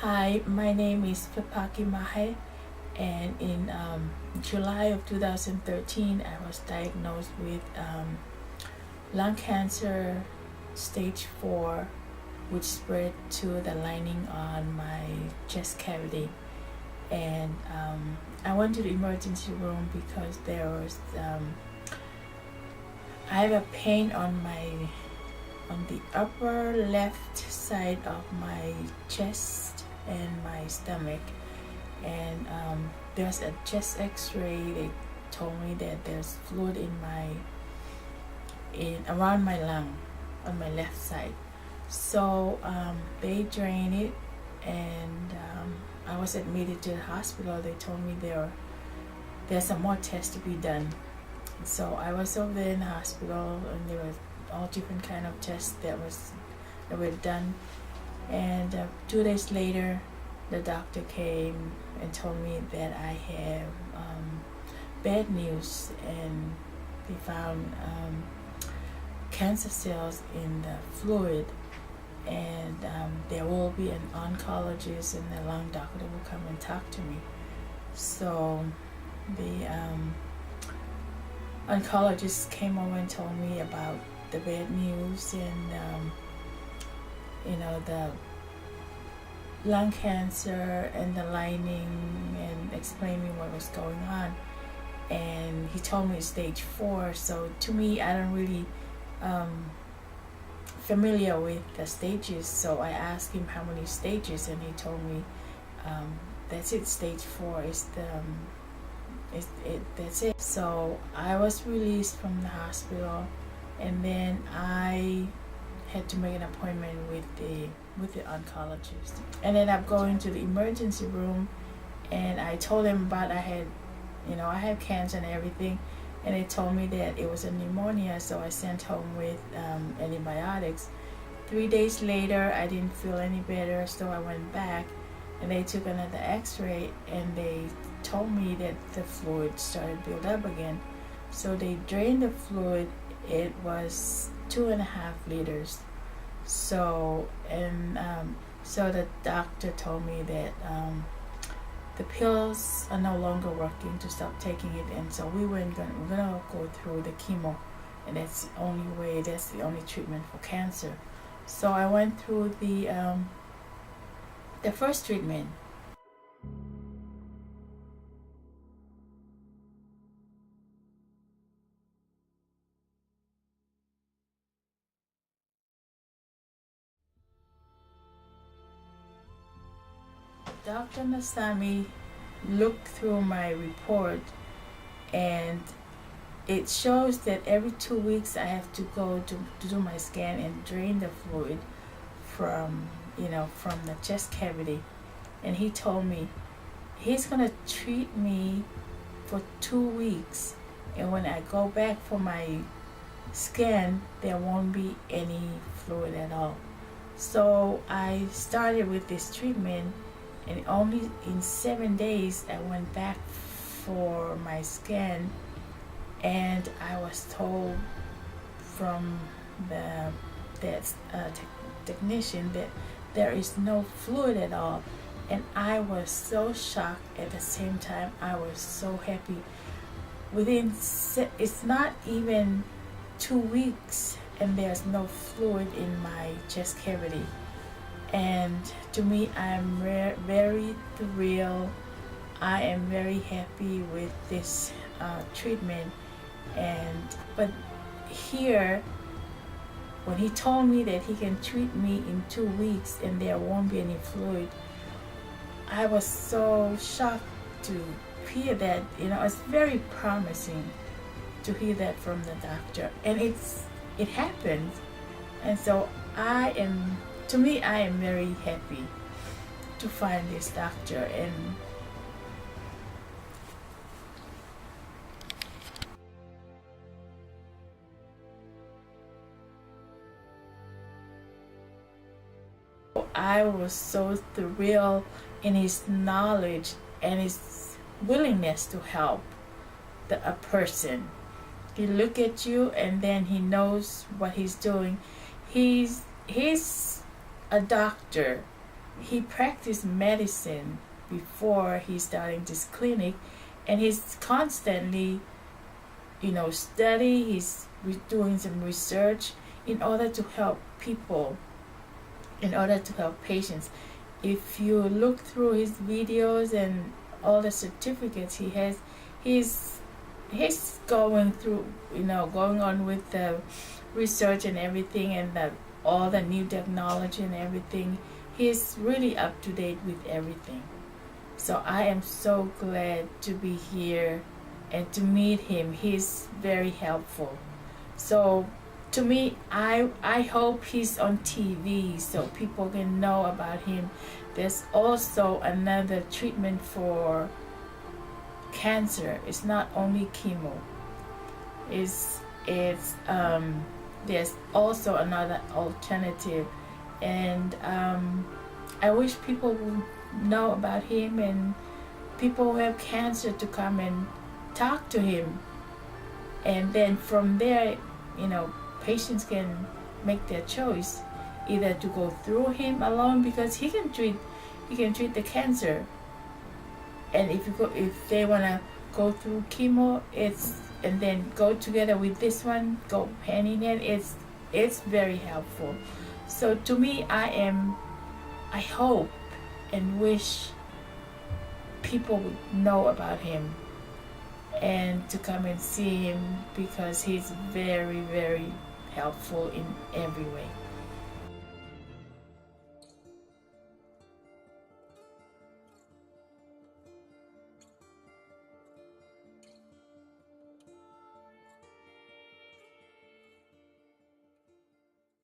Hi, my name is Fepaki, and in July of 2013, I was diagnosed with lung cancer stage 4, which spread to the lining on my chest cavity. And I went to the emergency room because there was I have a pain on the upper left side of my chest and my stomach, and there's a chest x-ray. They told me that there's fluid in around my lung on my left side. So they drained it, and I was admitted to the hospital. They told me there's some more tests to be done. So I was over there in the hospital, and there was all different kind of tests that were done. And 2 days later, the doctor came and told me that I have bad news, and they found cancer cells in the fluid, and there will be an oncologist and a lung doctor will come and talk to me. So the oncologist came over and told me about the bad news, and the lung cancer and the lining, and explaining what was going on. And he told me stage 4. So to me, I don't really familiar with the stages. So I asked him how many stages, and he told me that's it. Stage 4 is that's it. So I was released from the hospital, and then I had to make an appointment with the oncologist. And then I'm going to the emergency room, and I told him about I had cancer and everything, and they told me that it was a pneumonia. So I sent home with antibiotics. 3 days later, I didn't feel any better, so I went back, and they took another x-ray, and they told me that the fluid started build up again. So they drained the fluid. It was 2.5 liters. So so the doctor told me that the pills are no longer working, to stop taking it, and so we're gonna go through the chemo, and that's the only treatment for cancer. So I went through the first treatment. Dr.Nezami looked through my report, and it shows that every 2 weeks I have to go to do my scan and drain the fluid from the chest cavity. And he told me he's gonna treat me for 2 weeks, and when I go back for my scan, there won't be any fluid at all. So I started with this treatment, and only in 7 days I went back for my scan, and I was told from the technician that there is no fluid at all. And I was so shocked. At the same time, I was so happy. It's not even 2 weeks, and there's no fluid in my chest cavity. And to me, I'm very thrilled. I am very happy with this treatment. But here, when he told me that he can treat me in 2 weeks and there won't be any fluid, I was so shocked to hear that. It's very promising to hear that from the doctor, and it happened. And so I am very happy to find this doctor. And I was so thrilled in his knowledge and his willingness to help a person. He look at you, and then he knows what he's doing. He's a doctor, he practiced medicine before he started this clinic, and he's constantly, study. He's doing some research in order to help people, in order to help patients. If you look through his videos and all the certificates he has, he's going through, going on with the research and everything, and all the new technology and everything. He's really up to date with everything. So I am so glad to be here and to meet him. He's very helpful. So to me, I hope he's on TV so people can know about him. There's also another treatment for cancer. It's not only chemo. There's also another alternative, and I wish people would know about him, and people who have cancer to come and talk to him, and then from there, patients can make their choice either to go through him alone, because he can treat the cancer, and if they want to go through chemo, and then go together with this one, go hand in hand, it's very helpful. So to me, I hope and wish people would know about him and to come and see him, because he's very, very helpful in every way.